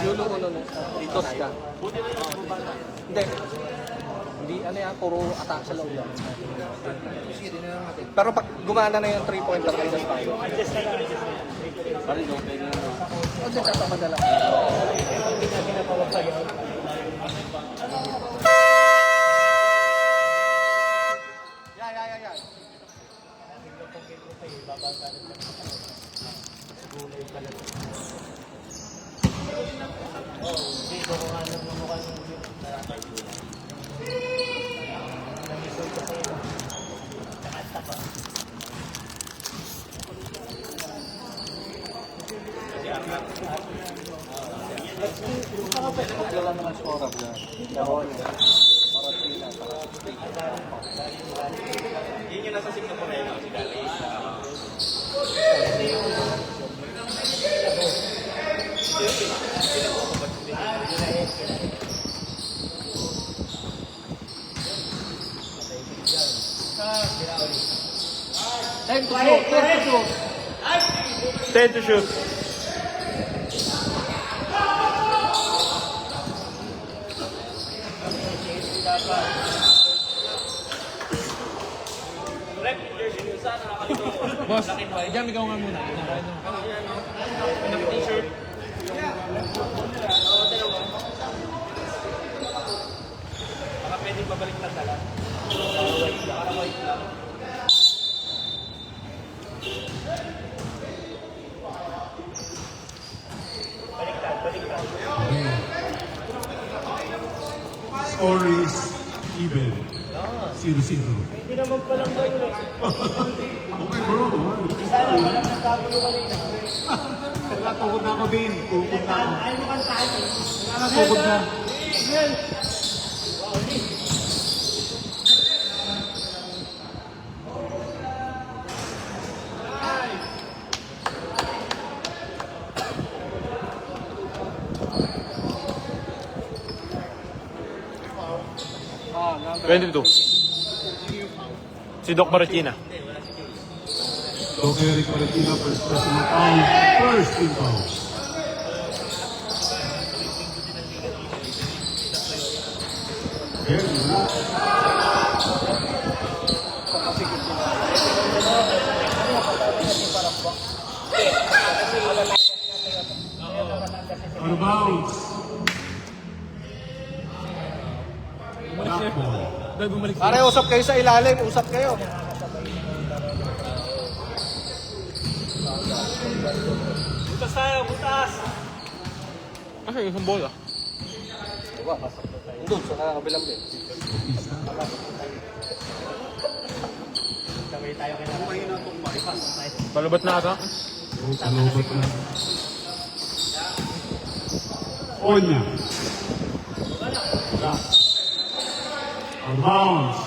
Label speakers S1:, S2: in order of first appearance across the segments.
S1: Yulo uno no. Tos ka. Hindi. Hindi, ano yan, puro attack sa loob yan. Pero pag gumana na yung 3-pointer, adjust tayo.
S2: Adjust na lang.
S1: Pari no, pwede na. O, di tatamadala.
S2: Hindi na pinapawag sa'yo.
S1: Yan.
S2: Dito ko nga nang mamukha ng ulit. Namisol ko sa'yo. Nakanta pa.
S1: Wala naman score up na. Para sila.
S3: Yun yung nasa Singapore na yun, si Galis.
S1: Time to shoot.
S4: Boss, diyan ikaw nga muna.
S3: T-shirt. Baka pwedeng babalik na tala. Para white lang. Baliktad.
S5: Score is even. 0-0.
S2: Hindi naman palang ba yun?
S5: Okay bro.
S2: Sana walang nagkagulo kanina.
S5: Nagkatugod na ako din. Tukod na ako.
S2: Ayaw mo kantahan eh.
S5: Nagkatugod na.
S1: Ah, number.
S4: 22. Si Doc Maricina.
S5: Doc Eric Marikina, first personal foul. First team foul. Very good. Out of bounds. Black ball.
S4: Dahil bumalik
S1: Pare, usap kayo sa ilalim. Usap kayo.
S3: Butas tayo, butas!
S4: Kasi yung isang bola.
S1: Diba? Doon, sa kabilang din.
S2: Sabay tayo kailangan.
S4: Palubat na ata.
S5: Palobat na. Onya. Out of bounds.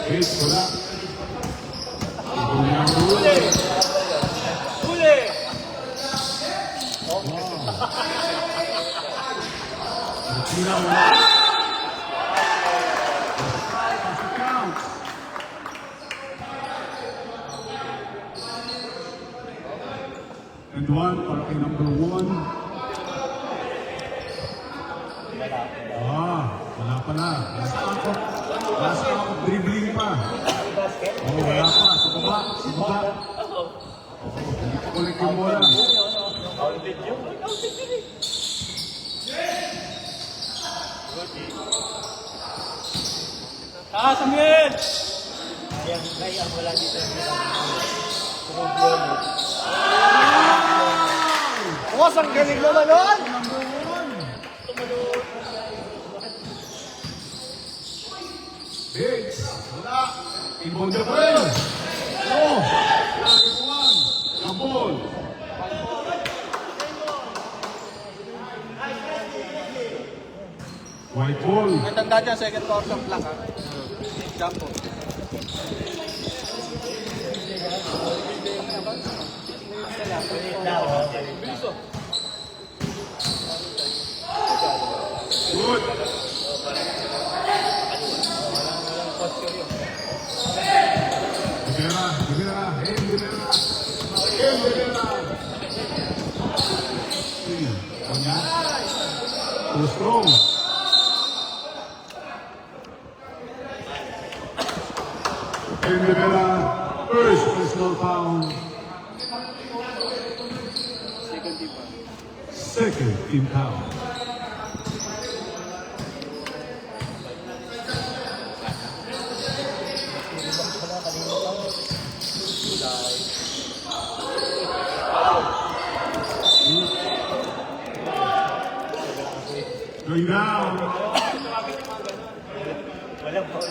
S5: Hit, wala. Onya ang huli.
S3: Huli!
S5: Marikina wala. Count. And one para kay number 1. Wala pala. Last out, dribbling pa. Oh, wala pa. Sa baba. Hindi ko ulit yung bola.
S3: Samuel!
S2: Kaya wala dito.
S1: Boss, ang galing naman nun!
S5: Bigs. Wala. Ibonda pa rin. Oh. Lagi one. Kabol. White ball.
S1: May tanda dyan, second quarter black ha. Jump po.
S5: Good. Rivera, Rivera, hey, Rivera. Hey, Rivera. Too strong. Hey, Rivera. First personal foul. Second team foul. Going down.
S2: Walang foul.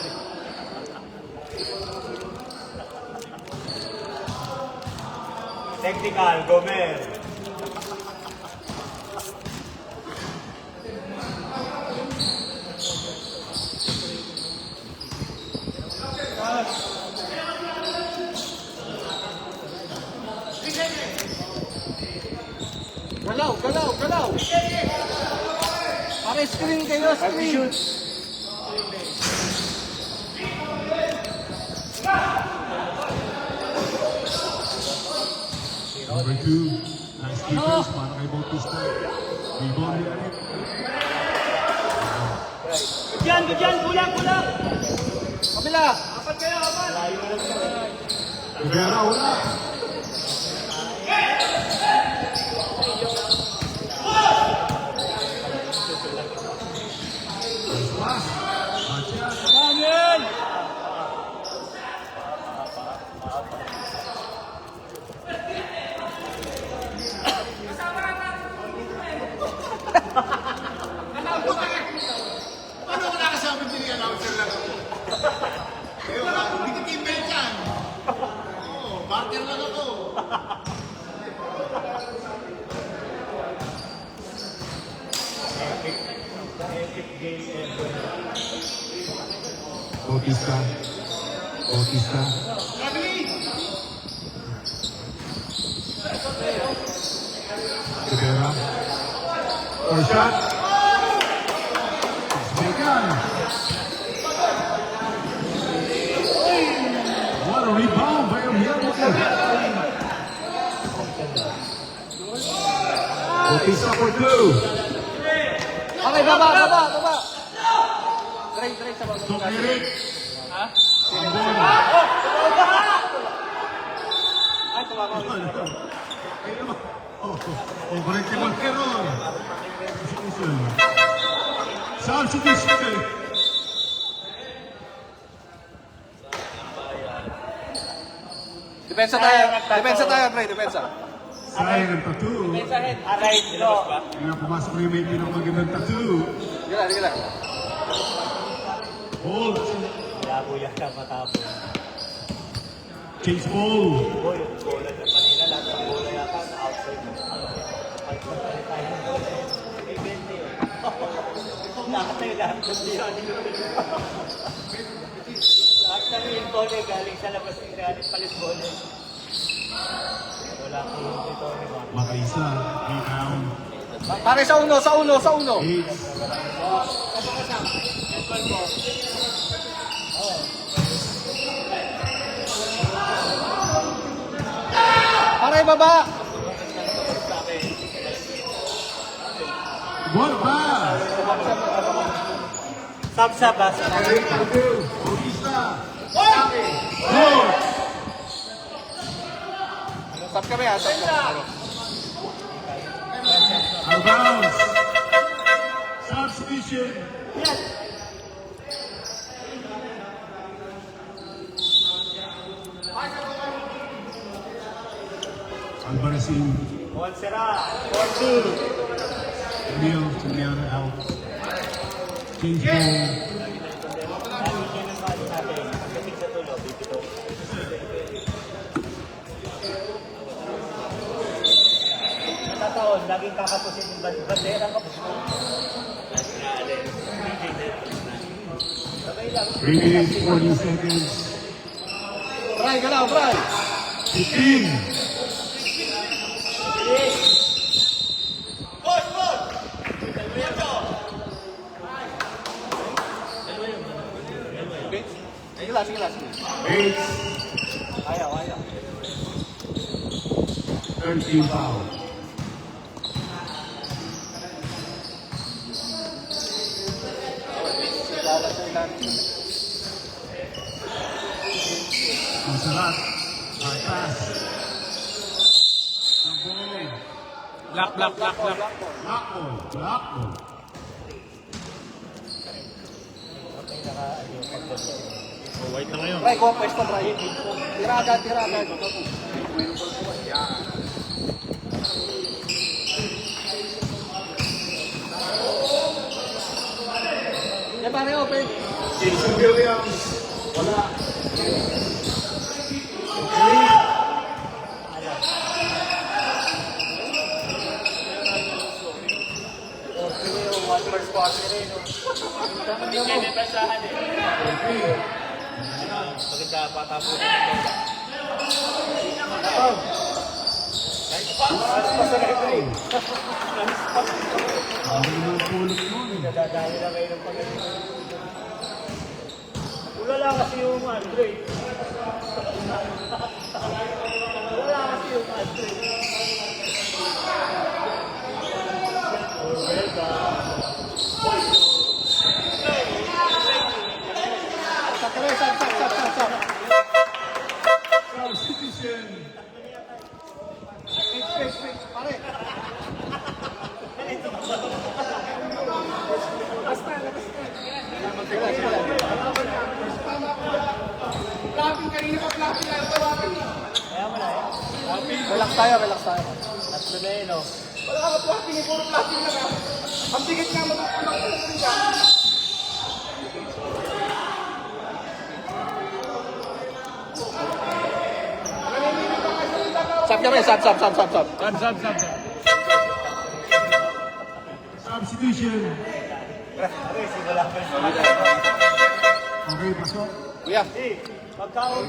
S2: Technical, Gomer.
S1: Galaw, galaw, galaw! Para screen kayo, screen!
S5: Number 2. Nice defense para kay Bautista. Rebound ni Alip.
S2: Diyan, kulang.
S1: Kabila!
S5: Rivera, wala. Nice pass. Matias.
S6: Ano wala ka sabi din announcer lang ako? Eh wala, hindi ka teammate yan. Oo, partner lang ako.
S2: Epic game ever.
S5: Bautista. Bautista. Rivera. First shot. It's taken. What a rebound by Omiel. Bautista for 2.
S1: Okay, baba! Try sa baba.
S5: Tokirik.
S1: Ha?
S5: Ambon.
S1: Ay, tumama.
S5: Oh, correctable error. Substitution.
S1: Depensa tayo, Pre, depensa.
S5: Sayang ang tattoo.
S2: Aray, no.
S5: Kaya pumasok na yung may pinamagandang tattoo.
S1: Sige lang.
S5: Hold.
S2: Labo yata matapos.
S5: Change ball.
S2: Boy, bola na kanina, lahat ng bola yata na outside. May 20 yun. Lahat ng lahat ng info galing sa labas ng reality palit bola. Wala ko yung dito ni Juan.
S5: Makaisa. Rebound.
S1: Pare sa uno.
S5: Eight.
S1: Pare baba!
S5: What pass?
S2: Sab-sab ba?
S5: Bautista. Good.
S1: Stop kami ha, stop kami.
S5: Out of bounds. Substitution. Albarracin.
S2: Montserrat. 4-2.
S5: Emil out. Change ball.
S2: Yan ang bali natin. Pagdating sa tulo, bibito. Natataon, laging kakapusin yung bandera kapos mo.
S5: 3 minutes, 40 seconds.
S1: Bray, galaw, Bray!
S5: 15.
S1: sige lang.
S5: Bates,
S2: Ayaw.
S5: 13 foul. Masarat, atas. Nabong,
S4: Black.
S5: Blackball.
S4: Oh, white na ngayon.
S1: Try ko ang pwesto, try. Tira agad. Yan pare, open.
S5: Jason Williams, wala.
S2: First quarter rin.
S3: Hindi kayo may basahan eh. Maganda patapos.
S5: Ang mga pulot nun.
S2: Nadadali na kayo ng pagaling. Wala lang kasi yung Andre. Wala kasi yung Andre.
S1: Stop.
S5: Substitution.
S1: Pare.
S2: Kaya mo na eh.
S1: Relax tayo.
S2: Tatlo na yun, no?
S1: Stop kami, stop.
S4: Sab.
S5: Substitution.
S2: Pre, simula pa rin.
S5: Okay, pasok.
S1: Kuya.
S2: Pagkaon.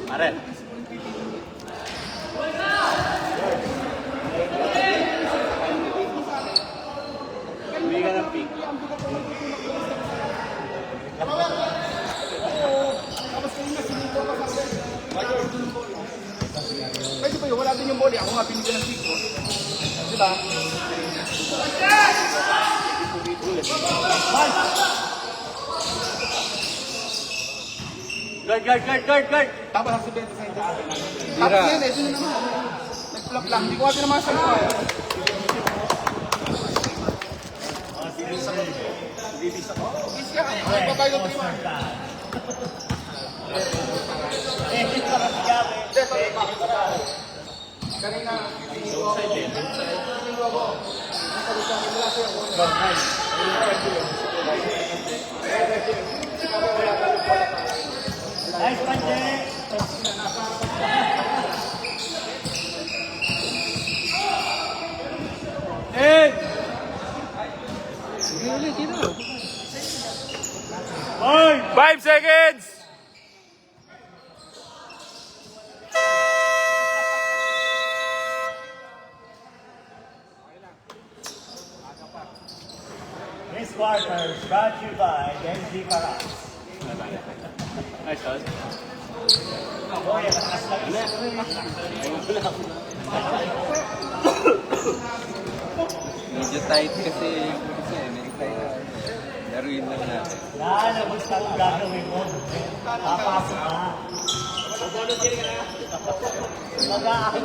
S3: Maren.
S2: Hindi ka ng pick.
S6: Pwede ba yun? Wala din yung body. Ako nga pinigyan ng pick ko. Diba?
S2: Guard.
S6: Tapos ang sibento sa inyo. Tapos yan eh. Doon naman. Nag-flop lang. Hindi ko kasi naman sa mga. Easy ka. Ano ba tayo ng prima? Kanina,
S2: Nice punch,
S4: Oy! 5 seconds!
S2: This quarter is brought to you by NZ Paras.
S3: Nice shot.
S2: Boy, mataas lang
S1: Medyo tight kasi laruin lang natin.
S2: na gusto kong gagawin mo. Papasok ka. Mag-aakit.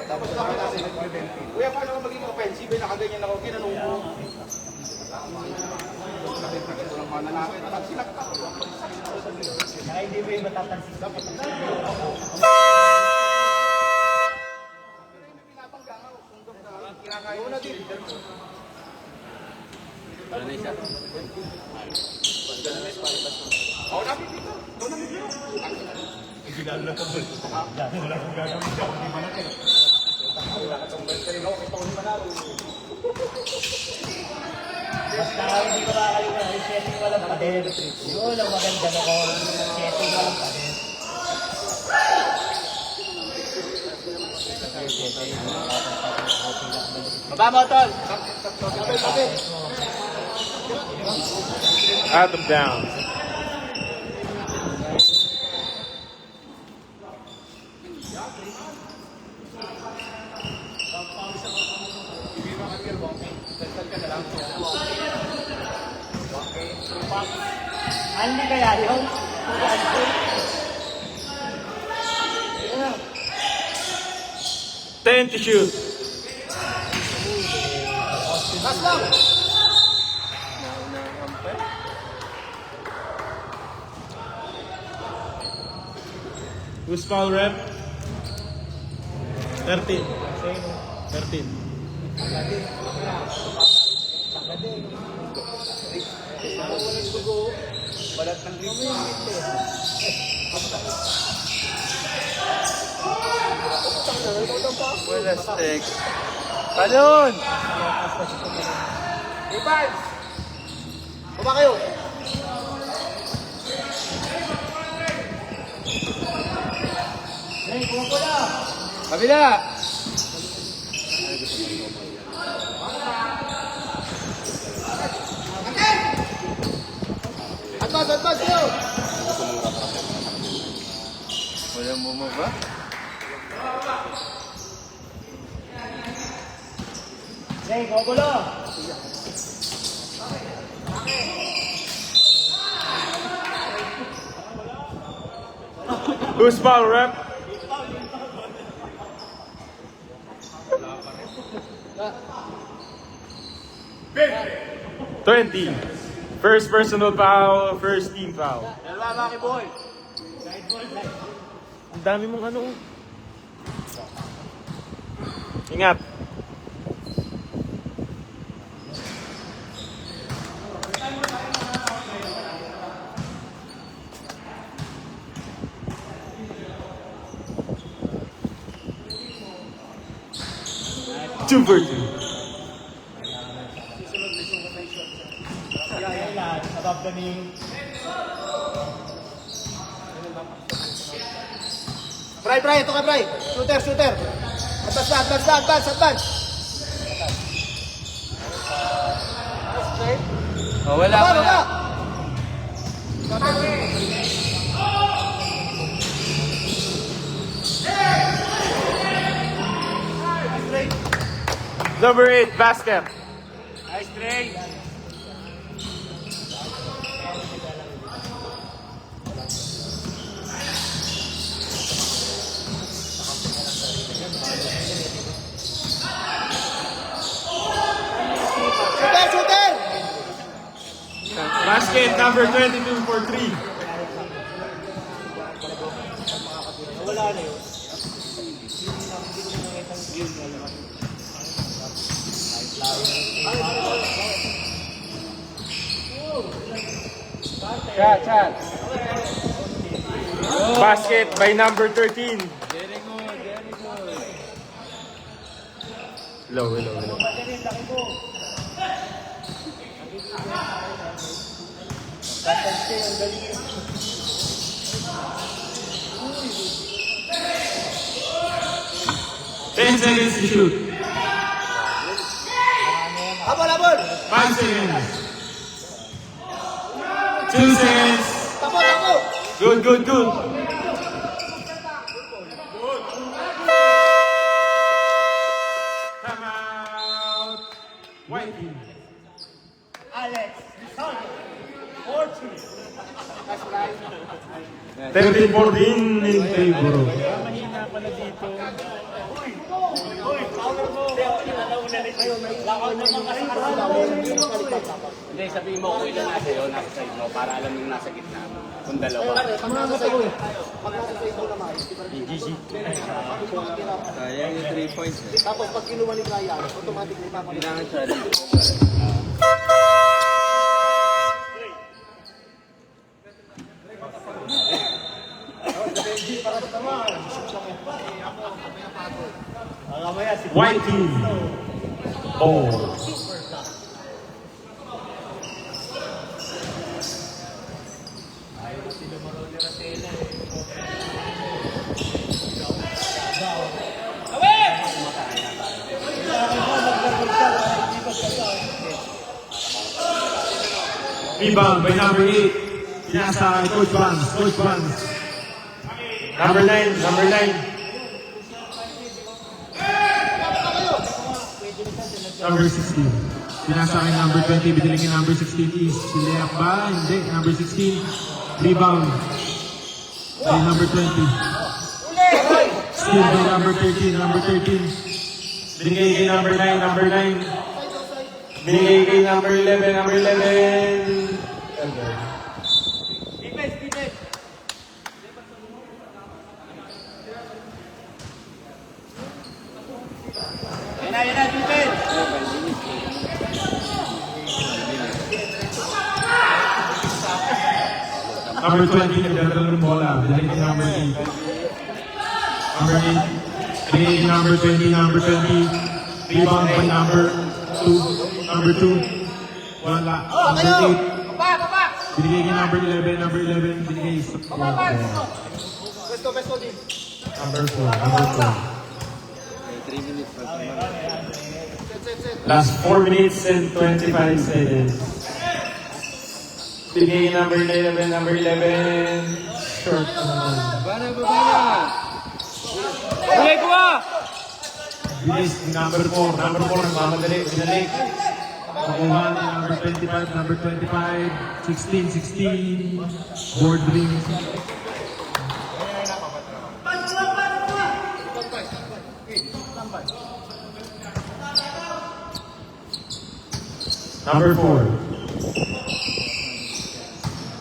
S6: tapos lang natin nag-20. Kuya, paano ka maging offensive? Nakaganyan ako. Kinanong ko. Nakita ko lang mananakit. Nagsilakta.
S2: Kaya hindi mo yung matatansin sa
S6: Kinakayo na din.
S1: Ano na isa?
S6: Ako namin dito. Doon namin dito.
S2: Basta hindi ko makakalimutan. Yung setting walang pader. Yun ang maganda na ko. Setting walang pader. Baba mo, tol.
S4: Out of bounds.
S2: Anli kaya yun?
S4: 10 to shoot.
S1: Pass lang! Nauna ang umpire.
S4: Who's foul rep? 13. 13.
S2: Balat ng green.
S1: Wala stick. Talon!
S2: Ipan! Baba kayo! Hey, kuha ko na!
S1: Kabila!
S2: Advance kayo!
S1: Walang bumaba.
S2: Hey, kuha ko na!
S4: Who's foul rep? $20. First personal foul, first team foul.
S2: Dalawa, Maki Boy!
S4: Ang dami mong ano. Ingat. Two for two.
S2: Yan lahat, above the knee. Bray, ito ka, Bray. Shooter. Advance.
S1: Oh, wala.
S4: Number 8, basket.
S2: Nice trade. Shooter!
S4: Basket number 22 for 3.
S2: Wala na yun.
S1: Chat.
S4: Basket by number 13.
S1: Very good.
S4: Low. Ten seconds to shoot.
S2: Habol!
S4: 5 seconds. 2 seconds.
S2: Tapo!
S4: Good. Time out. White team.
S2: Alex, Son, 40.
S4: 13-14 in favor.
S3: Mahina pala dito.
S7: Hindi, sabihin mo kung ilan nasa iyo, nasa side mo, para alam yung nasa gitna. Kung dalawa.
S1: Sayang yung 3 points.
S2: Tapos pag kinuha ni Brian, automatic na ipapalit.
S1: Kailangan challenge.
S4: White team. Oh.
S5: Rebound by number 8. Pinasa kay Coach Vance. Coach Vance.
S4: Number 9. Number 9.
S5: Number 16. Pinasa kay number 20. Biniling kay number 16 is si Leak ba? Hindi. Number 16. Rebound. By number 20. Steal by number 13. Number 13.
S4: Binigay kay number 9. Number 9. Binigay kay number 11. Number 11.
S3: Defense, defense. Yan na, defense.
S5: Number 20. Nagdadala ng bola. Biniling kay number 8. Number 8. Binigay kay number 20. Number 20. Rebound by number 2. Number 2. Wala. Number 8. Binigay kay number 11. Number 11. Binigay sa
S3: Pesto, pesto din.
S5: number 4. Number 4.
S7: 3 minutes.
S4: Last 4 minutes and 25 seconds. Binigay kay number 11. Number 11. Short naman.
S1: Bana! Huli ko ba?
S5: Bilis ni number 4. Number 4 nagmamadali. Binalik. Nakuha ni number 25. Number 25. 16. 16. Board ring. Number 4.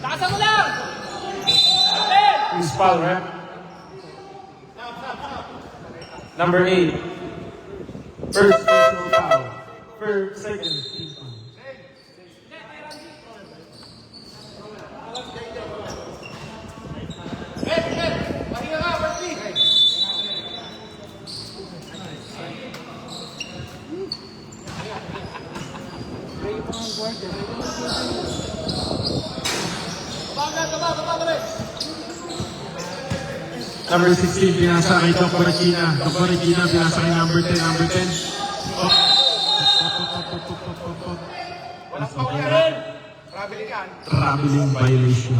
S3: Takasan mo lang!
S4: Who's foul, rep? Number 8. First personal foul. First, second. Team foul.
S3: Pahinga ka, Bertie!
S5: Number 16, pinasa kay Doc Marikina. Doc Marikina, pinasa kay number 10. Number 10. Oh.
S3: Walang pang yan! Traveling yan.
S5: Traveling violation.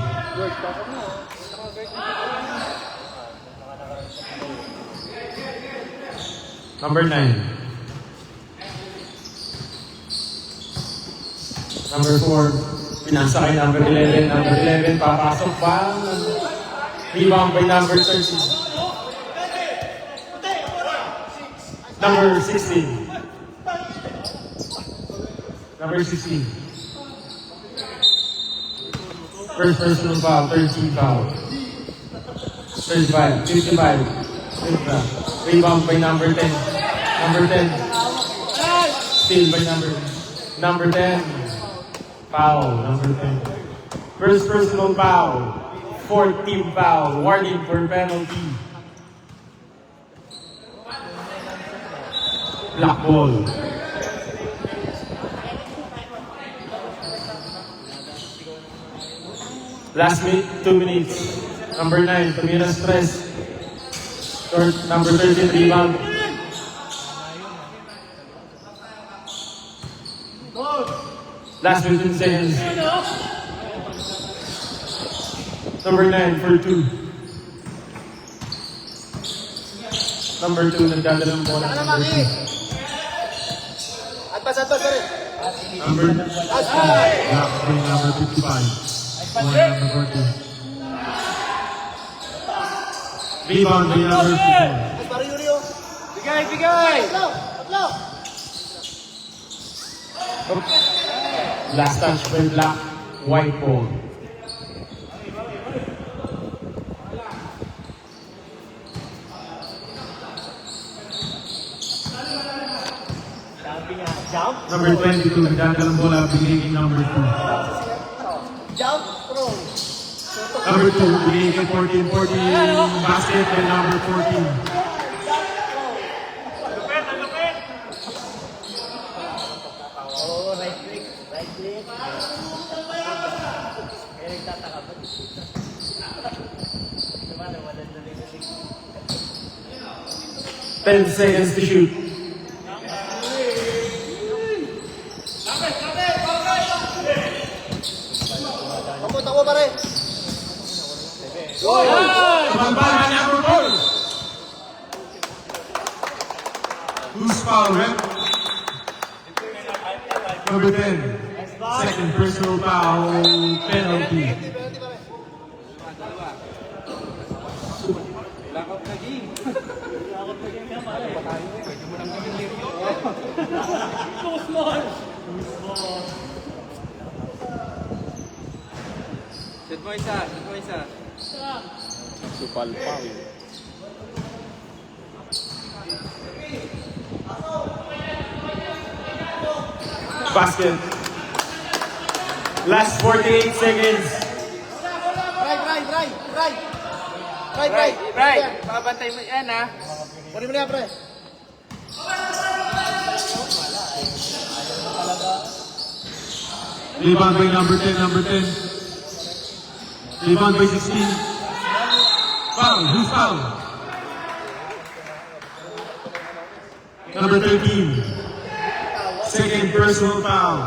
S4: Number 9. Number 4. Pinasa kay number 11. Number 11, papasok pa. Rebound by number 13. Number 16. Number 16. First personal foul, 13 foul. 35, 55. 55. Rebound by number 10. Number 10. Steal by number 10. Foul, number 10. First personal foul. Fourth team foul. Warning for penalty.
S5: Black ball.
S4: Last minute, 2 minutes. Number 9, Tumira Stress. Short, number 13, rebound. Last 15 seconds. Number 9 for 2. Number 2, nagdadala ng bola. Number 2.
S3: Atpas rin.
S5: Number black by number 55. Or number 40. Rebound by number 54.
S3: Bigay, bigay!
S4: Last touch by Black. White ball.
S2: Sabi niya, jump,
S5: Number 22, nagdadala ng bola, binigay kay number 2.
S2: jump, throw.
S5: Number 2, binigay kay 14. 14, basket by number 14.
S2: Oh, right click, right click. Kaya nagtataka ba? Naman, nawalan na rin yung
S4: 10 seconds to shoot.
S6: Takbo pare.
S5: Tumambal na number 4. Who's foul, rep? Number 10. Second personal foul penalty.
S1: Blackout na game.
S2: Too small.
S1: Set mo isa, set mo isa.
S7: Supal pa.
S4: Basket. Last 48 seconds.
S6: Right.
S7: Babantay mo yan ha.
S6: Kunin mo na yan, pre.
S5: Rebound by number 10, number 10. Rebound by 16. Foul, who's foul? Number 13. Second personal foul.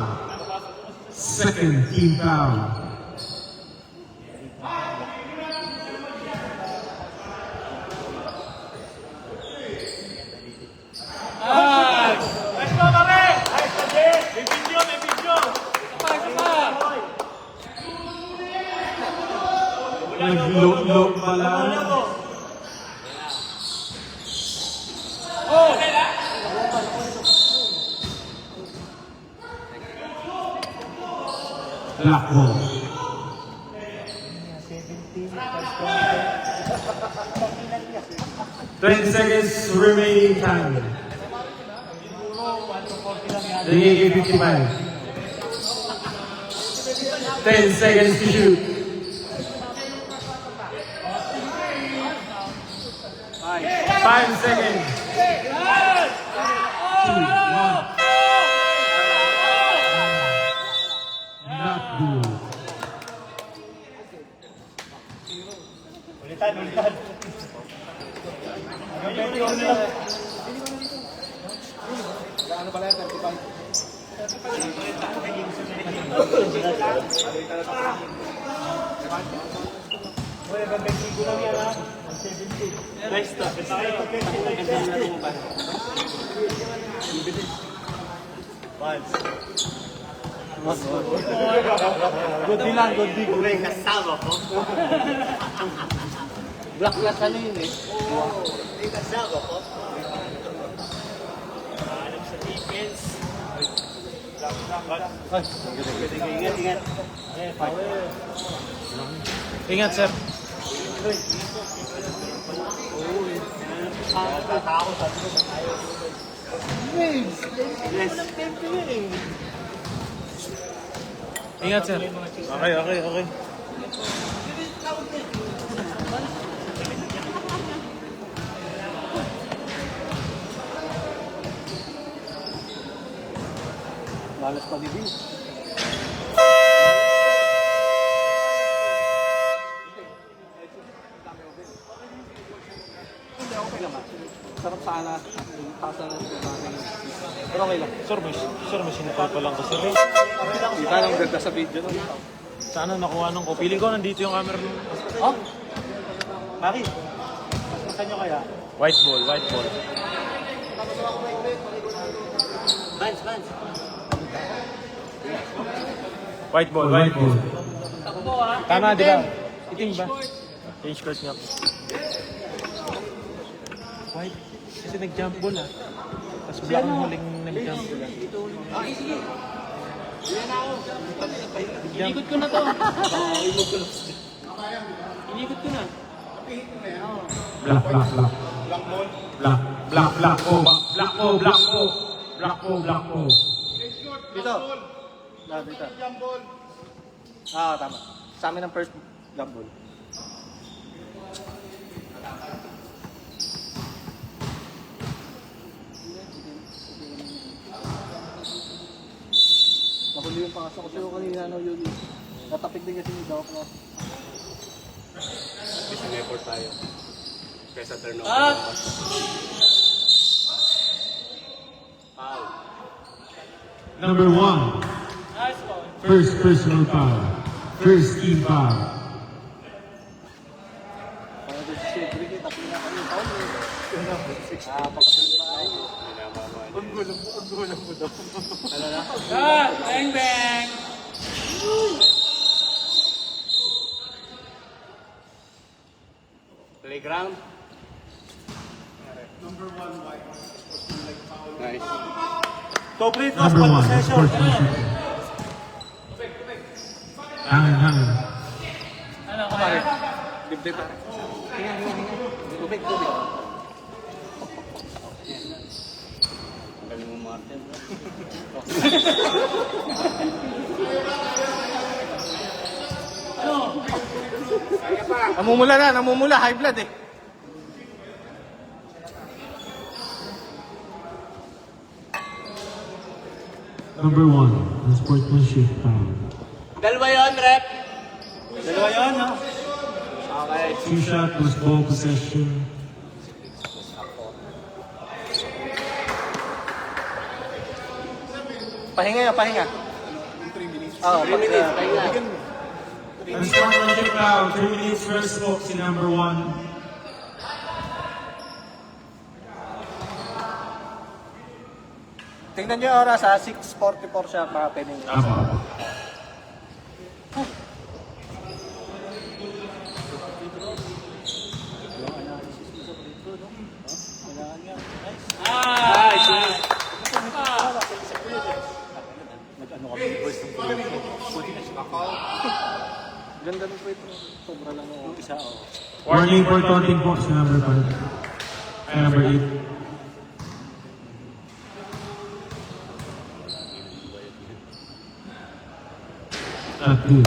S5: Second team foul.
S2: Let's go, pare! Nice, Tajay! May video, may video!
S5: Nag-load pala. Black ball.
S4: Ten seconds remaining time. Nagiging 55. 10 seconds to shoot. 5 seconds.
S5: 2, 1. Not good.
S2: Ulitan. Hanggang 21 lang.
S1: Ano pala yan, 35?
S2: Uy, hanggang 20 lang yan, ha? 70. Nice to.
S1: Good din lang, good din.
S2: May kasama ko.
S1: Black glass ano yun eh.
S2: May kasama ko. Alam sa defense. Ingat.
S4: Ingat, sir.
S2: Tatakot sabi ko sa tayo. Yes.
S4: Ingat, sir. Okay.
S1: Malas pa ni Bill. Hindi, okay naman. Sarap sana. Tasa na natin. Pero okay lang.
S4: Sir, may sinipal pa lang ko, sir.
S1: Kita nang ganda sa video nun.
S4: Sana nakuha nung ko. Feeling ko nandito yung camera nung...
S1: Oh?
S2: Maki, saan nyo kaya?
S4: White ball.
S2: Vance.
S4: White ball. Tama, di ba? Itim ba? Change court nga. White. Kasi nag-jump ball Tapos black ang huling nag-jump ball
S7: Inikot ko na to. Inikot ko na.
S5: Black.
S1: Dito. Dito. Ah, tama. Sa amin ang first jump ball. Nahuli yung pasok kasi yung kanina yun. Natapik din kasi ni Doc.
S7: Missing effort tayo. Kesa turnover. Foul.
S5: Number 1. First personal foul. First team foul.
S1: Para doon si Cedric, tapos na kami yung foul. Pagkasunod tayo. Ang gulang mo daw.
S3: Bang, bang!
S7: Playground. Nice.
S2: Top rate loss,
S5: Number
S2: one
S5: one,
S2: possession.
S5: sportsmanship. Hangin.
S3: Ano,
S1: Pare, dibdib pare. Hinga. Tubig.
S7: Ang galing mo, Martin.
S1: Namumula, high blood eh.
S5: Number one, on sportsmanship foul.
S7: Dalawa yun, rep.
S2: Dalawa yun, no?
S7: Okay.
S5: Two shot plus ball possession.
S1: Pahinga. Oo,
S7: 3 minutes, pahinga.
S5: On sportsmanship foul, 3 minutes first smoke si number one.
S1: Tingnan nyo yung oras ha, 6:44 siya, baka pwedeng.
S5: Tama.
S1: Ganda ng kwento. Sobra lang yung isa.
S5: Warning for taunting po si number 5. Ay, number 8. At 2.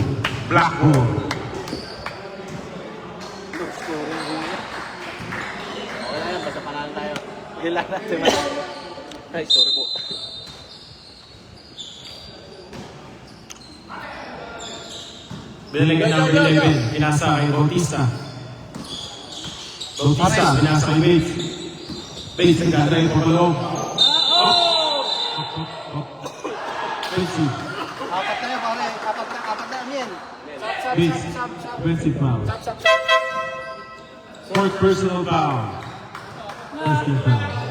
S5: Black ball.
S7: Okay na yan, basta panalo tayo.
S1: Kailangan natin manalo. Ay, sorry po.
S5: Binalik number 11. Pinasa kay Bautista. Pinasa kay Bates. Bates ang gagawin po paloob. Bates.
S1: Apat na yan, pare. Apat na yan.
S5: Bates. Offensive foul. Fourth personal foul. First team foul.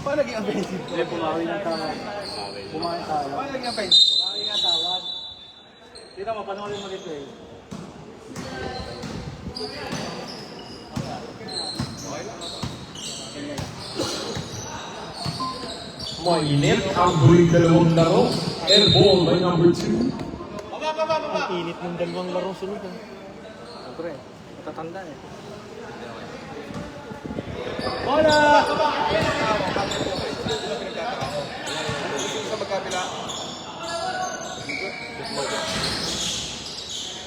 S1: Paano naging offensive? Hindi, bumawi ng tawag. Bumawi tayo. Paano naging offensive? Bumawi nga tawag.
S2: Hindi na, mapanoorin mo dito eh.
S5: Mainit ang huling dalawang laro. Airball by number 2.
S2: Ang init ng dalawang larong sunod.
S1: Siyempre, matatanda eh.
S2: Bola!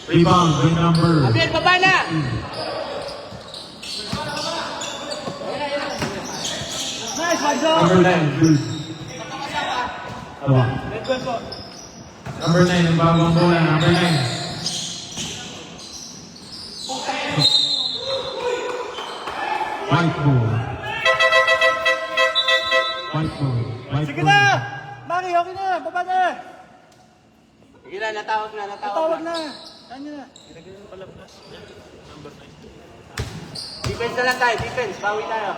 S5: Rebound by number.
S7: Abel, baba na!
S2: Nice, Manjo!
S5: Number 9, good. Tawa. Number 9, ang bagong bola. Number 9. White ball. White ball. White
S2: Sige
S5: ball.
S2: na! Mari, okay na! Baba na!
S7: Sige na, natawag na.
S2: Tawag na! Kanya na!
S7: Defense na lang tayo, defense. Bawi tayo.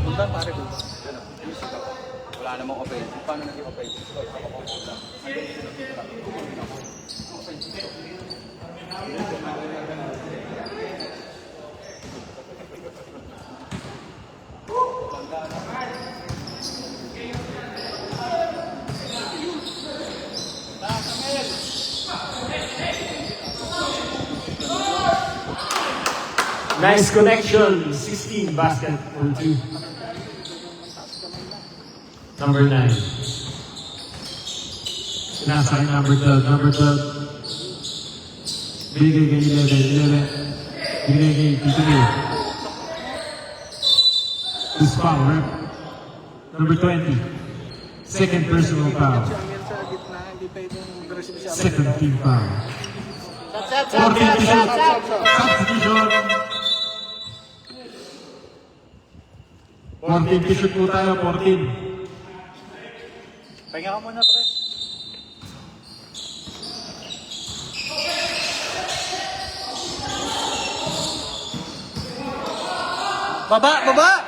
S1: Punta pare ko.
S7: Wala namang offensive. Paano naging offensive?
S5: Nice connection. 16 basket for 2. Number 9. Nasa kay number 12. Number 12. Binigay kay 11. Binigay kay Tito May. Who's foul, rep? Number 20. Second personal foul.
S1: Siya yan sa gitna, hindi pwedeng aggressive siya.
S5: Second team foul.
S7: Sap.
S5: Substitution. 14 to shoot po tayo, 14.
S2: Pahinga ka muna, pre.
S1: Baba, baba!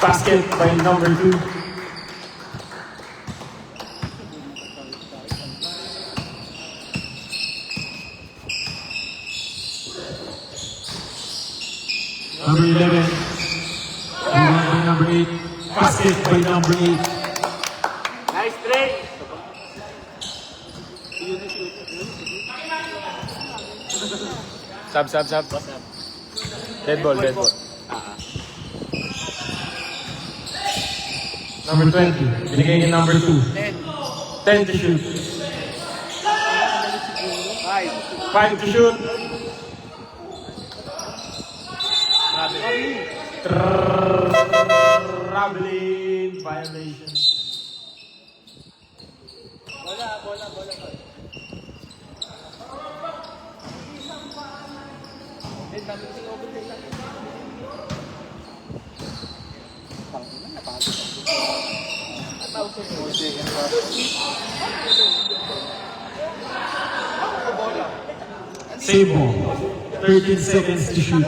S5: Basket by number 2. Number 11. Rebound by number 8. Basket by number 8.
S3: Nice trade!
S4: Sub. Dead ball.
S5: Number 20. Binigay kay number 2. 10 to shoot. 5 to shoot. Traveling violation. Save ball. 13 seconds to shoot.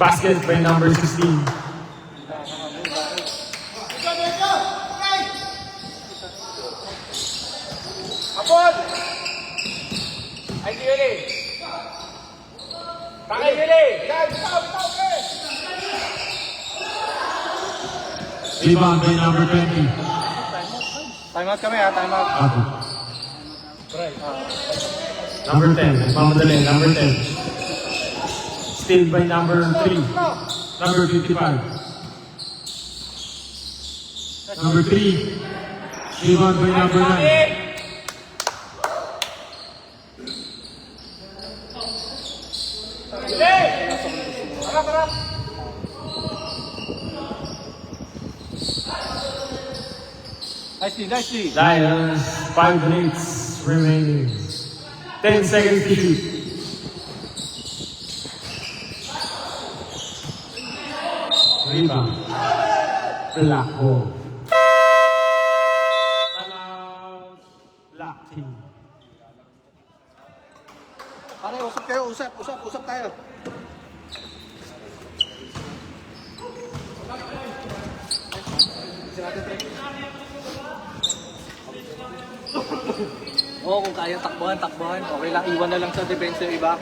S5: Basket by number 16.
S3: Apol! Ay, Yuli! Pakay, Yuli! Bitaw, okay!
S5: Rebound by number 20.
S1: Time out kami ha, time out.
S5: Ako. Number 10. Nagmamadali. Number 10. Steal by number 3. Number 55. Number 3. Rebound by number 9.
S1: Nicely.
S5: Lions, 5 minutes remaining. 10 seconds to shoot. Rebound. Black ball. Timeout. Black team.
S1: Pare, usap kayo, usap tayo. Oo, kung kaya takbuhan. Okay lang, iwan na lang sa depensa yung iba.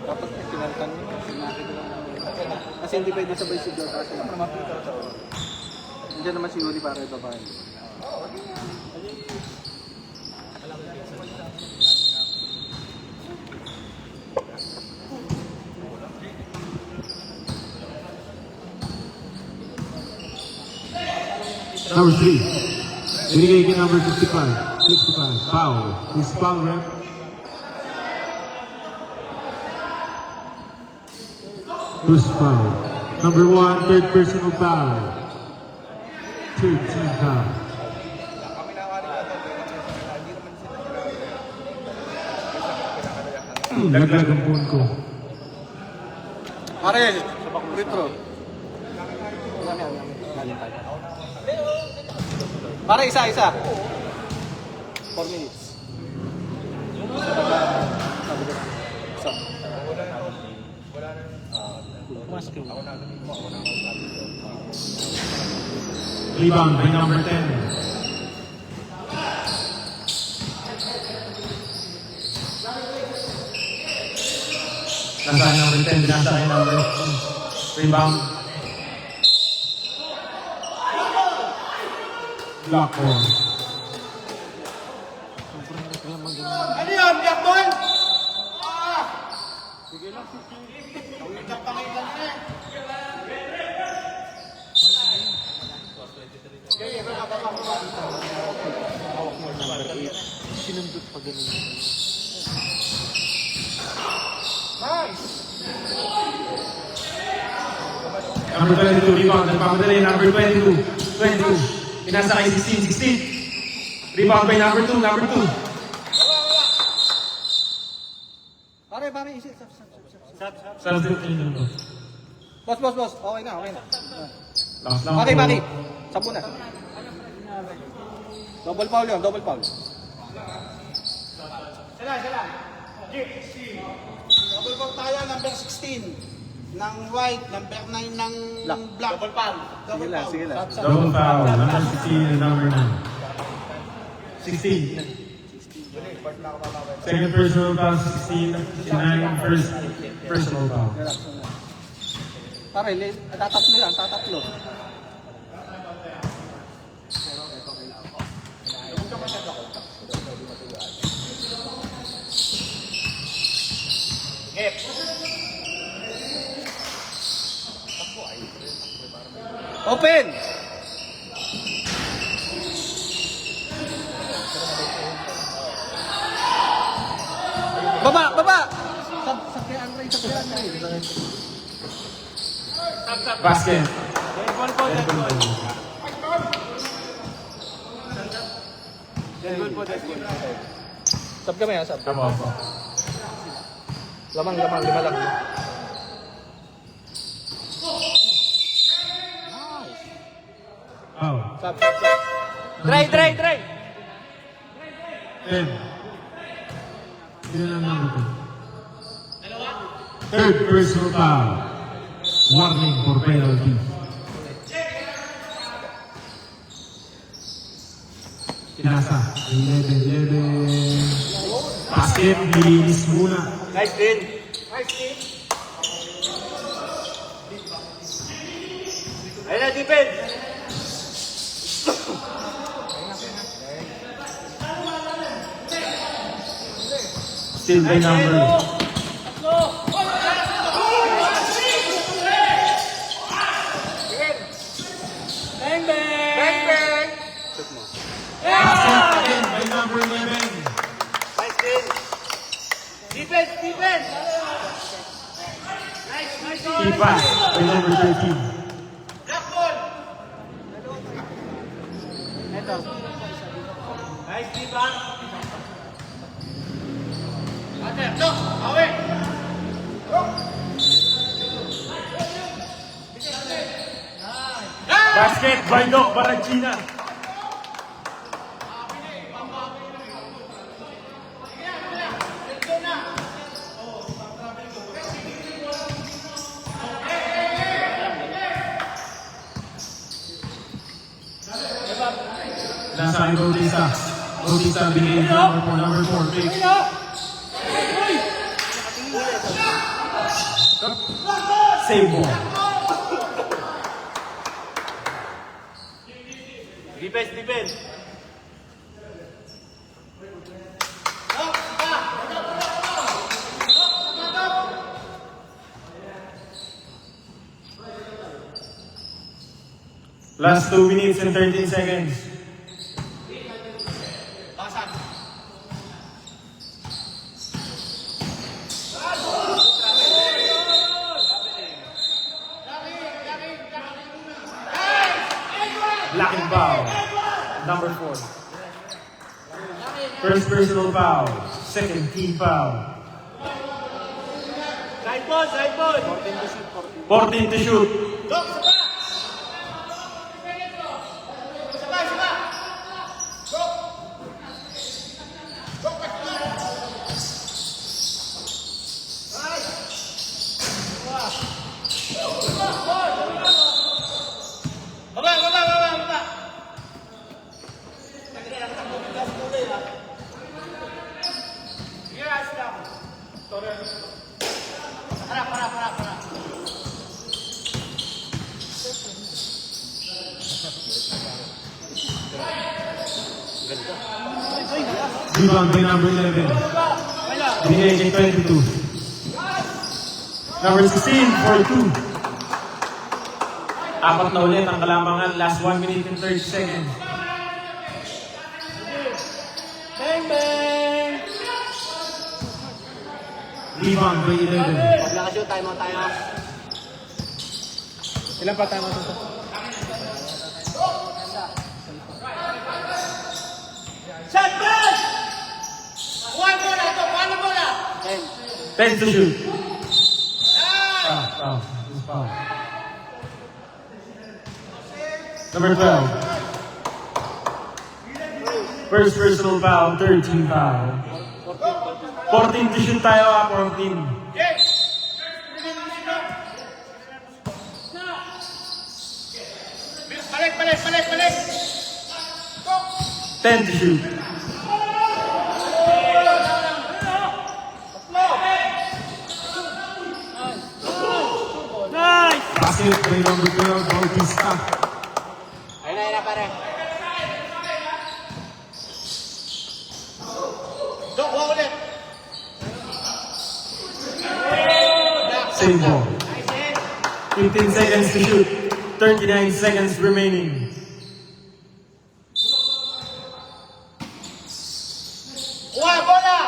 S1: Dapat kinaltan mo. Kasi hindi pwede sabay si Jota. Kasi nandiyan naman si Yuli para ibabahin.
S5: Number 3. Binigay kay number 55. 55. Foul. Who's foul, ref? Who's foul? Number 1, third personal foul. Third team foul. Laglag ang phone ko.
S1: Pare, retro. Pare, isa. 4 minutes. Isa. Pumasok yung.
S5: Rebound by number 10. Nasa number 10, nasa number 2. Rebound. Block ball.
S6: Ano yun? Black ball?
S1: Sinundot pa ganun.
S5: Number 22, rebound. Nagpapadali, number 22. 22. Pinasa kay 16. Rebound by number 2, number 2.
S1: Pare, isi.
S5: Substitute yun to.
S1: Boss. Okay na.
S5: Last lang.
S1: Pare. Sampu na. Double foul yun, double foul.
S6: Double ball tayo, number 16 ng white, number 9 ng black. Double foul. Double foul.
S1: Sige lang.
S5: Double foul. Number 16 and number 9. 16. Second personal foul, 16. 9, first personal foul.
S1: Pare, tatatlo yan, tatatlo. Open! Baba! Sakyan Andre.
S5: Basket.
S1: Sab kami ha, sab.
S5: Come on.
S1: Lamang, 5 lang.
S5: Oh.
S1: Sab.
S3: Try!
S5: 10. Sino na number 2? Third personal foul. Warning for penalty. Pinasa. 11. Basket. Nilinis muna.
S3: Nice din! Ayun na, defense!
S5: Still by number. Basket again by number 11.
S3: Nice din! Defense! Nice!
S5: Key pass by number 13.
S3: Nice defense!
S5: Basket by Doc Baragina. Nasa akin Bautista. Bautista binigay number 4. Big. Save ball.
S3: Defense!
S5: Last 2 minutes and 13 seconds. Blocking foul. Number 4. First personal foul. Second team foul.
S3: Side ball!
S5: 14 to shoot. Rebound by number 11. Binigay kay 22. Number 16 for 2. Apat na ulit ang kalamangan. Last 1 minute and 30 seconds.
S3: Bang, bang!
S5: Rebound by 11.
S7: Huwag na kasi tayo.
S1: Ilan pa tayo dito?
S3: Shot, bang! One bola, ito. Paano bola?
S5: 10 to shoot. Foul. Foul. Number 12. First personal foul, 13 foul. 14 to shoot tayo 14.
S3: Balik!
S5: 10 to shoot. Basket by number 12, Bautista.
S7: Ayun na, pare.
S3: Dok, wala ulit.
S5: Same ball. 15 seconds to shoot. 39 seconds remaining.
S3: One bola!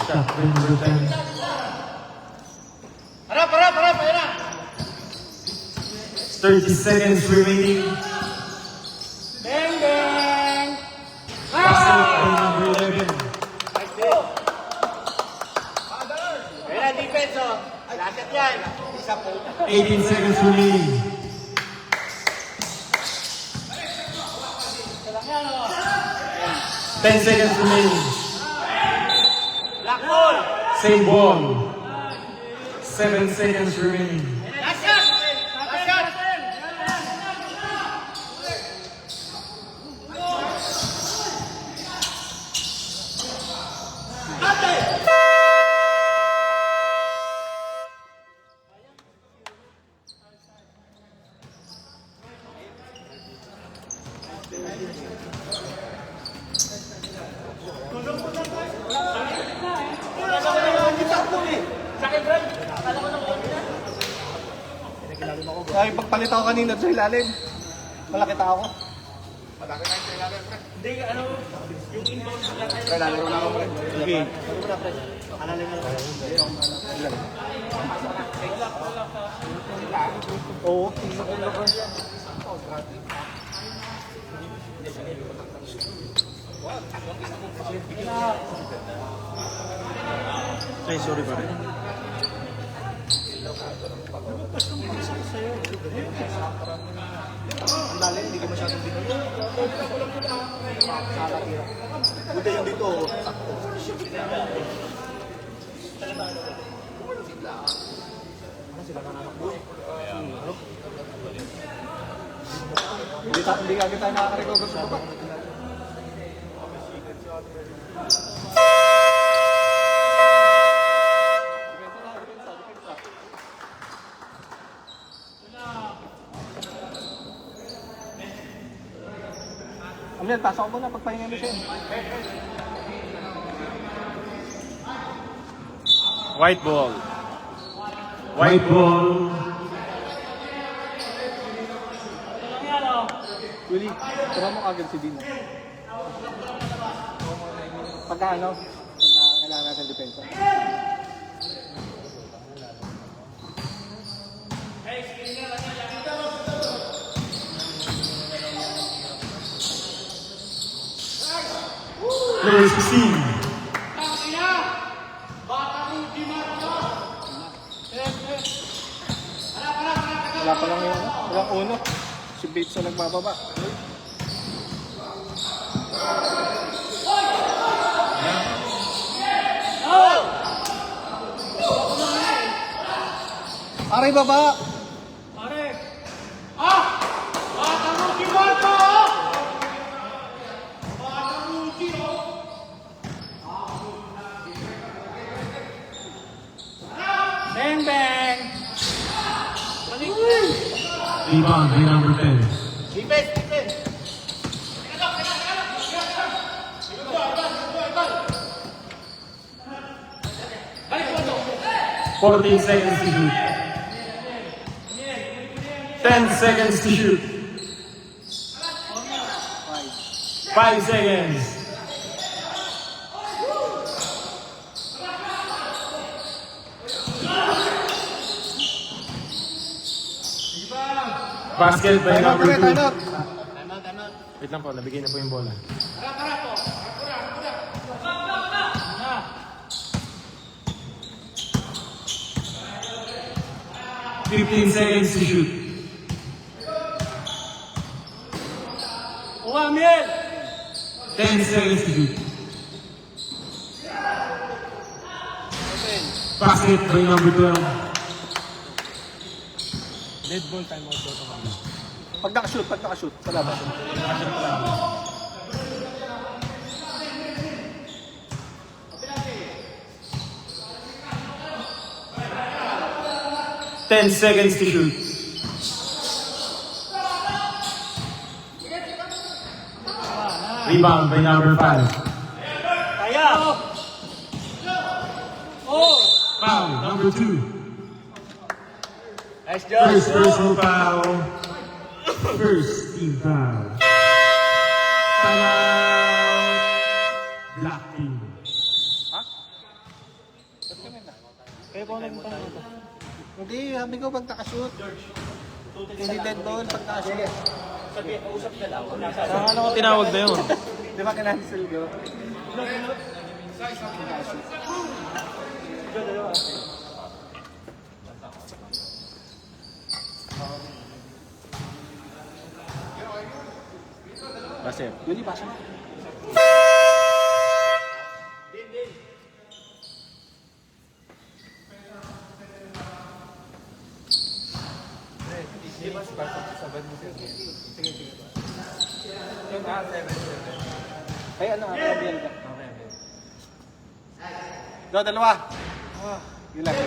S5: Shot by number 10.
S3: Harap, ayun na.
S5: 30 seconds remaining.
S3: Bang, bang!
S5: Basket by number 11.
S7: Ayun na, defense, oh. Lakat yan.
S5: 18 seconds remaining. Ten seconds remaining.
S7: Black ball.
S5: Same ball. 7 seconds remaining.
S3: Last shot!
S1: Ay, pagpalit ako kanina sa ilalim. Malaki tao ko.
S6: Malaki na yung kailangan, pre.
S1: Kailangan na ako, pre. Sige. Oo, tingnan ko lang. Ay, sorry pare. Ang lalim, hindi ko masyadong binigyan. Buti yung dito, sakto. Hindi kagad tayo nakaka-recover sa baba. Amel, pasok mo na pagpahinga mo siya.
S4: White ball.
S5: White ball.
S1: Willie, tara mo agad si Dino. Pagka ano, pagka kailangan natin depensa.
S5: Number 16.
S1: Wala pa lang yung walang uno. Si Bates na nagbababa. Aray baba!
S3: Bang, bang!
S5: Rebound by number 10.
S7: Defense.
S5: 14 seconds to shoot. 10 seconds to shoot. 5 seconds. Basket by number 2. Wait lang po, nabigay na po yung bola. 15 seconds to shoot.
S3: Uwa, Miel!
S5: 10 seconds to shoot. Basket by number 12.
S1: Dead ball, time out daw. Pag nakashoot, sa labas.
S5: Ten seconds to shoot. Rebound by number 5.
S2: Kaya!
S5: Foul, number 2.
S2: Nice job!
S5: First personal foul. First team foul. Timeout. Black team.
S1: Kaya po hindi, sabi ko pag nakashoot. Hindi dead ball pag nakashoot.
S2: Sabi, usap na lang.
S1: Saan ano ko tinawag na yun? Di ba kinancel ko? Basep. Yun yung basa. Ay, ano, kabiyan ka. Do, dalawa. Yun lang.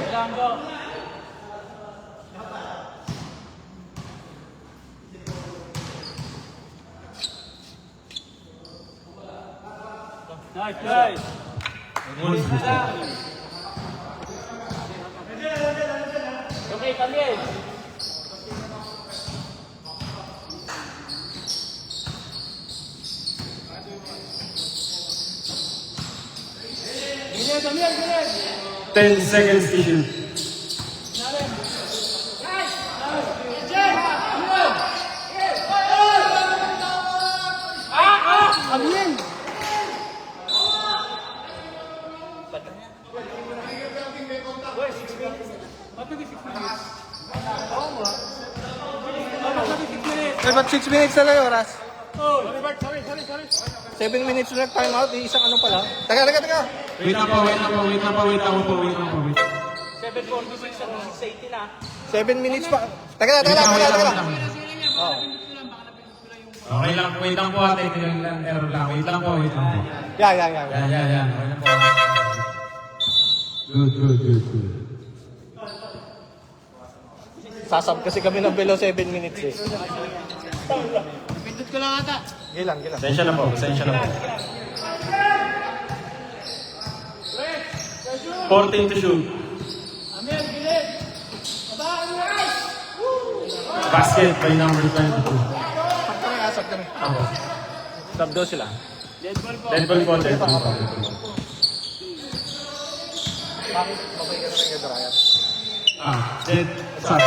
S3: Nice, nice! Okay, kami! Gilid, gilid, gilid!
S5: 10 seconds to shoot.
S1: Amin! Ay, ba't 6 minutes na lang yung oras? 7 minutes na time out, isang ano pala. Taga.
S5: Wait lang po.
S2: 746 at 680 na.
S1: 7 minutes pa. Taga.
S5: Okay lang, wait lang po ate. Error lang. Wait lang po.
S1: Yeah.
S5: Yan. Okay lang po. Good.
S1: Sasab kasi kami ng below 7 minutes eh.
S6: Pindot ko lang ata.
S1: Gilang.
S5: Pasensya na po. 14 to shoot. Basket by number 22.
S1: Asap kami. Sab daw sila.
S5: Dead ball po.
S1: Bakit mabay ka rin yung Ryan?
S5: Dead. Stop.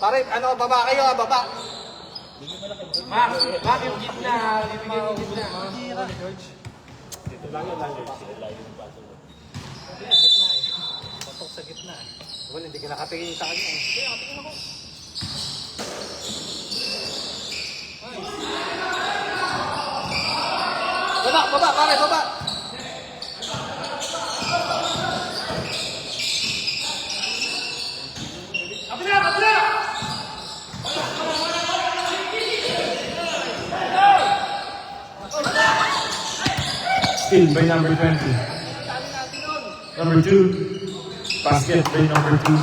S1: Pare, ano, baba kayo baba.
S3: Mak, yung gitna! Bibigyan yung gitna!
S1: Patok sa gitna. Well, hindi ka nakatingin sa kanya. Sige, nakatingin ako. Baba, pare, baba.
S5: Steal by number 20. Number 2. Basket by number 2.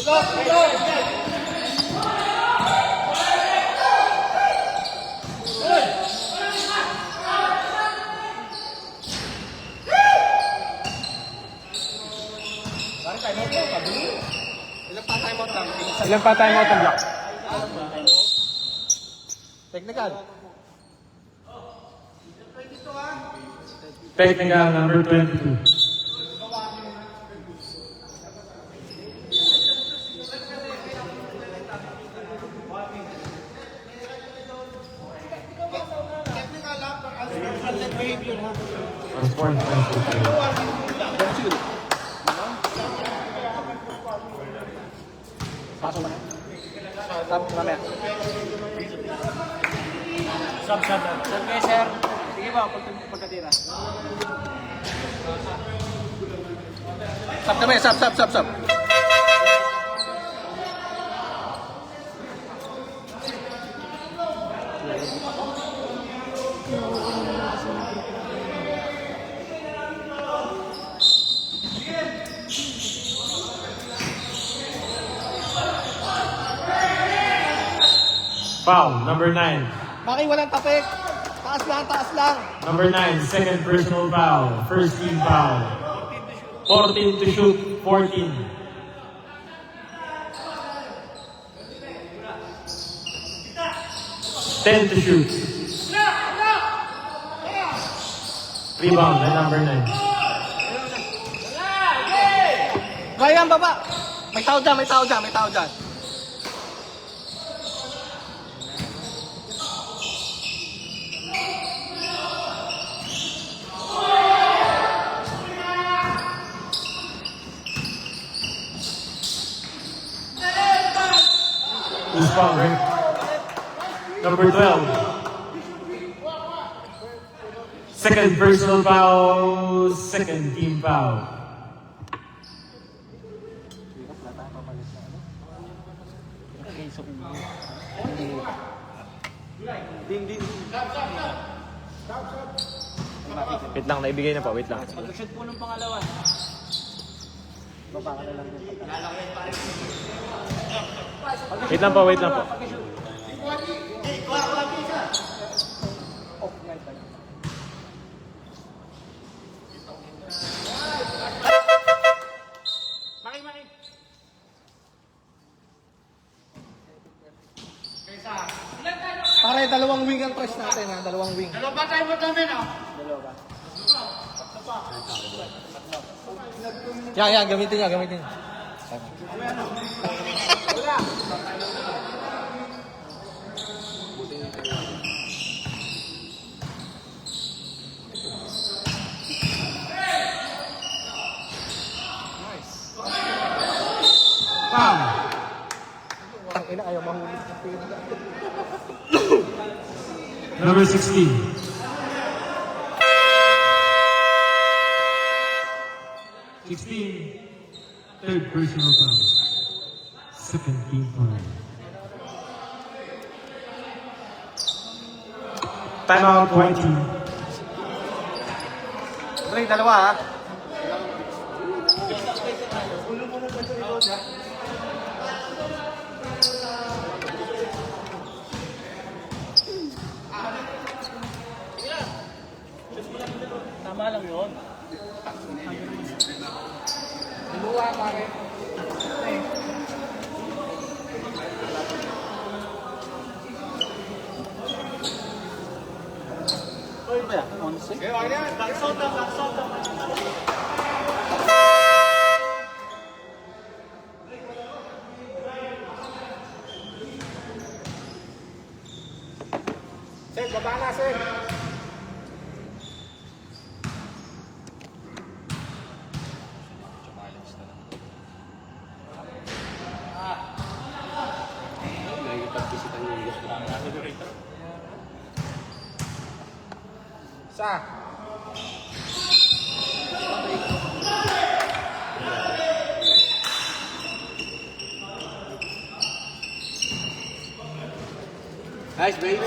S4: Ilan pa time out ang block?
S1: Technical.
S4: Technical number 22. On point,
S2: Sub kayo, sir. Sige ba, pagkatira.
S1: Sub kami, sub.
S4: Foul, number 9.
S1: Maki, walang tapik. Taas lang.
S4: Number 9, second personal foul. First team foul. 14 to shoot, 14. Ten to shoot. Rebound by number 9.
S1: Ryan, baba. May tao dyan.
S4: Who's foul, right? Number 12. Second personal foul, second team foul. Wait lang, naibigay na pa. Wait lang.
S2: Pag-shoot po ng pangalawa.
S4: Wait lang po, wait lang po.
S1: Pare, dalawang wing ang press natin ha. Dalawang wing. Yan, gamitin niya.
S4: Foul.
S1: Ang ina, ayaw mahuli sa pin.
S5: Number 16. Third personal foul. Second team foul.
S4: Timeout 20.
S1: Dre, dalawa ha.
S2: Tama lang yun.
S7: Nice, baby.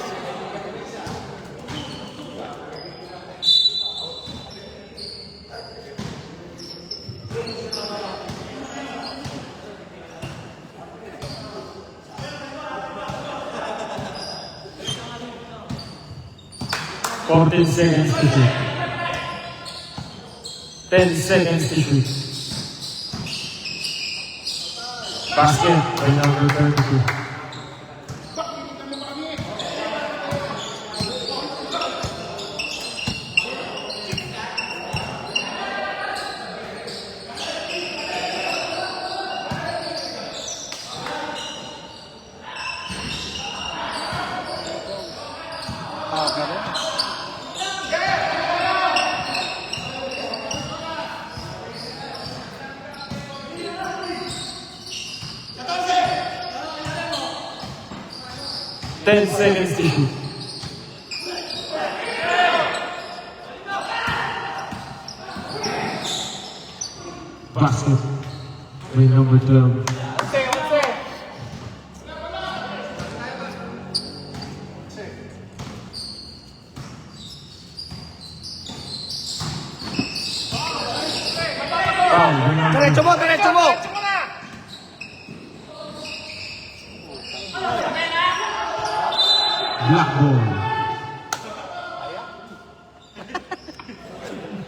S5: 14 seconds to shoot. 10 seconds to shoot. Basket by number 32.
S1: Ganun.
S5: Ten seconds to shoot. Basket by number 12. Foul by number
S1: Diretso mo, diretso mo!
S5: black ball.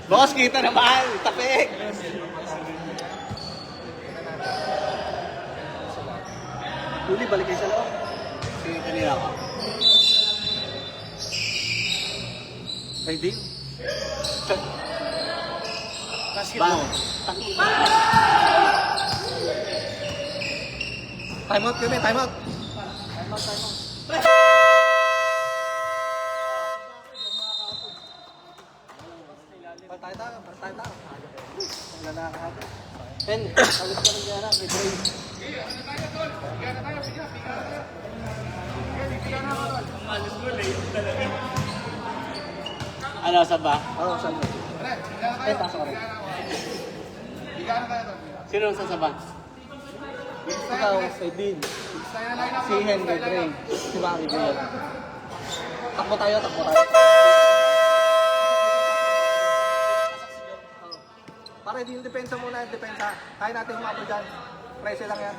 S1: Boss, kita naman! Tapik! Uli, balik kayo sa loob. Sige, kanina ako. Ay, di. Basketball. Time out kami, time out. Patay tayo. Ang lalaki. Pen, alis ka ng gana, may brace.
S7: Ano, sa ba?
S1: Oo, saan mo? Pen, pasok ka rin.
S7: Sino ang sasaba?
S1: Ikaw, si Dean. Si Henry Gray. Si Barry Gray. Takbo tayo. Para hindi yung depensa muna yung depensa. Kaya natin humabol dyan. Prese lang yan.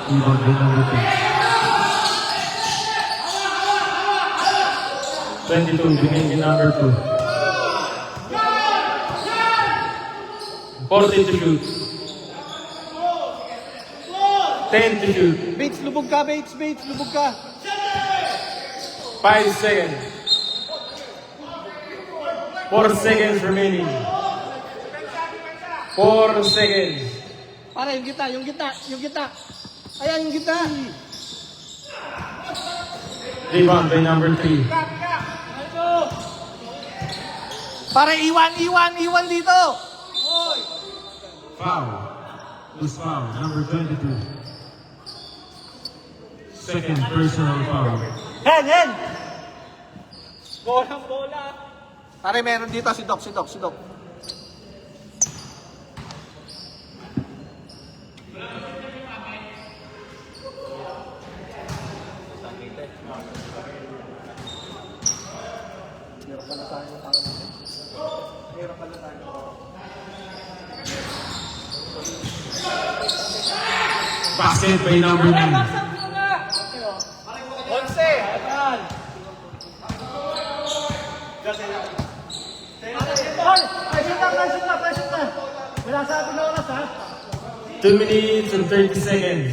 S5: Rebound by number 10. 22, beginning number 2. 14 to shoot. 10 to shoot.
S1: Bates, lubog ka, Bates, lubog ka.
S5: 5 seconds. 4 seconds remaining. 4 seconds.
S1: Para yung gitna. Ayan, yung gitna.
S5: Rebound by number 3.
S1: Para iwan dito.
S5: Foul. Loose foul. Number 22. Second personal foul.
S2: Hen! Bola.
S1: Pare, meron dito si Doc.
S5: Basket by number 9.
S2: 11. Ayan. Ay, shoot na. Wala sa atin na oras, ha?
S5: 2 minutes and 30 seconds.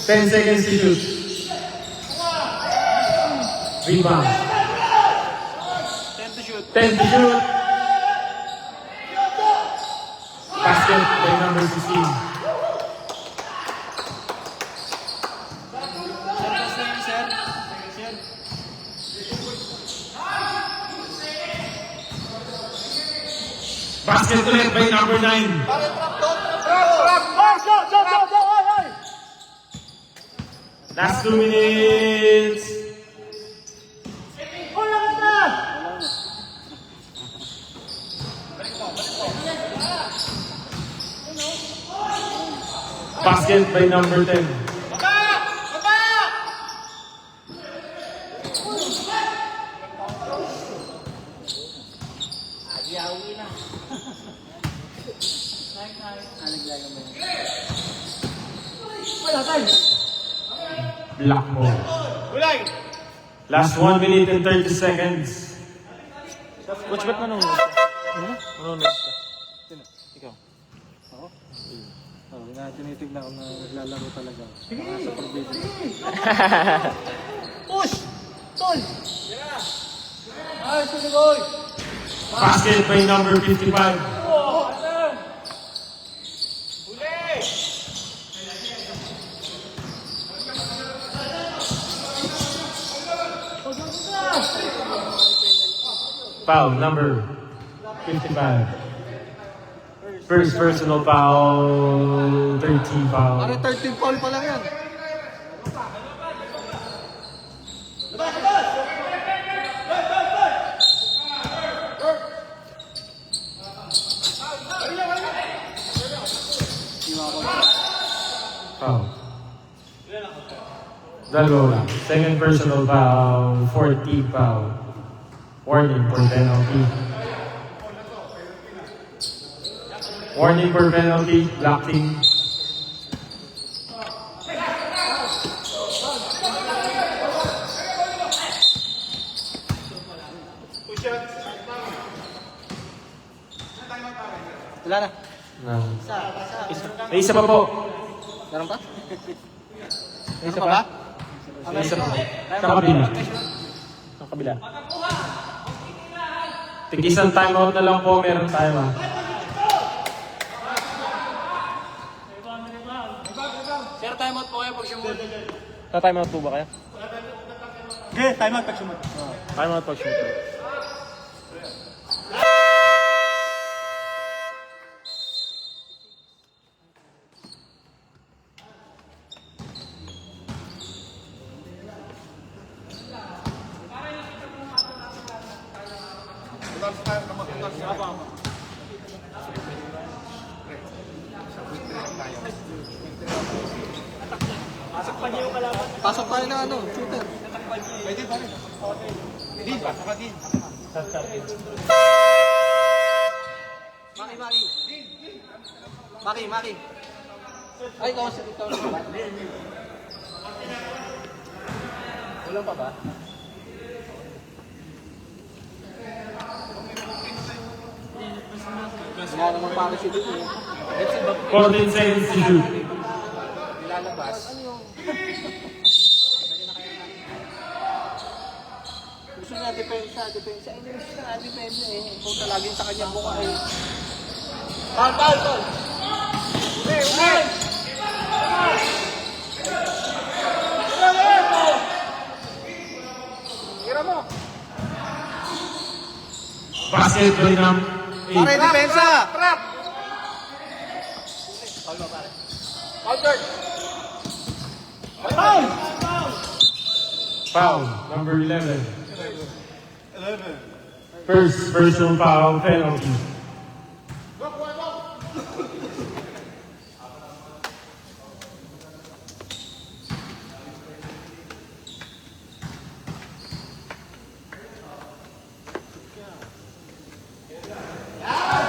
S5: 10 seconds to shoot. Rebound. 10 to shoot. Basket by number 16. Basket ulit by number 9. Last 2 minutes.
S4: Basket by number 10. Black ball. Last 1 minute and 30 seconds.
S1: Coach, ba't nanonood ka? Nanonood ka? Sino? Ikaw? Ako? Oo, tinitignan ko na naglalaro talaga. Mga sa provision.
S2: Push! Tol! Ay, suligoy!
S4: Basket by number 55. Foul number 55. First personal foul, 13 foul.
S1: Ano, 13 foul pa lang yan.
S4: Foul. Dalawa. Second personal foul, 14 foul. Warning for penalty. Warning for penalty, black team.
S1: Wala na.
S4: May isa pa po.
S1: Meron pa? May isa pa?
S4: May isa pa. Sa kabila. Sa kabila. Tig-isang timeout na lang po, meron tayo ah.
S3: Sir, time out po kayo pag sumod.
S1: Ta-timeout po ba kaya?
S2: Okay, time out pag sumot.
S1: Timeout pag shoot. Pasok tayo na ano, shooter. Maki. Ay, ikaw. Wala pa ba? Wala namang parachute dito.
S4: 14 seconds to shoot.
S1: Nilalabas. Gusto niya depensa. Ay, hindi gusto na depensa eh. Kung talagin sa kanya buka eh.
S2: Tol!
S4: Basket by number 8.
S1: Pare, depensa!
S2: Trap! Foul!
S4: Foul, number 11. First personal foul, penalty.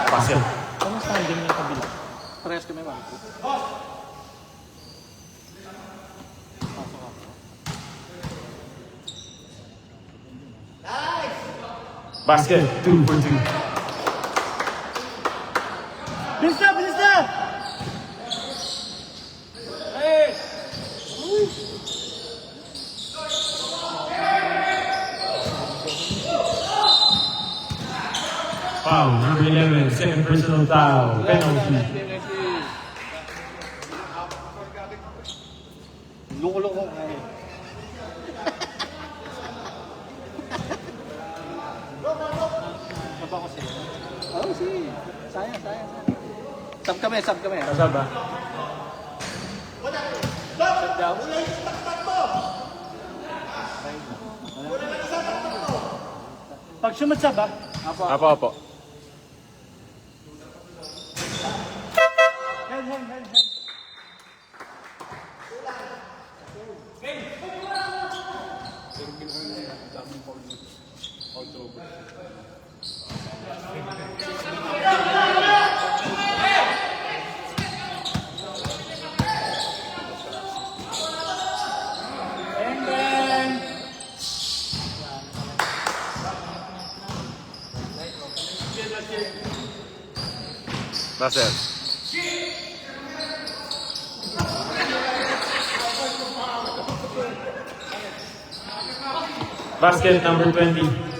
S4: Basket.
S1: Anong standing ng kabila? Parehas kami, man.
S4: Basket, 2 for 2.
S2: Bilis na!
S4: Foul, number 11, second personal foul, penalty.
S1: Loko-loko. Saba ko sila. Oo, sige. Sayang. Sab kami.
S4: Kasab ba?
S2: Pag sumot sa ba?
S4: Apo.
S2: Hand.
S4: Basel. Basket number 20.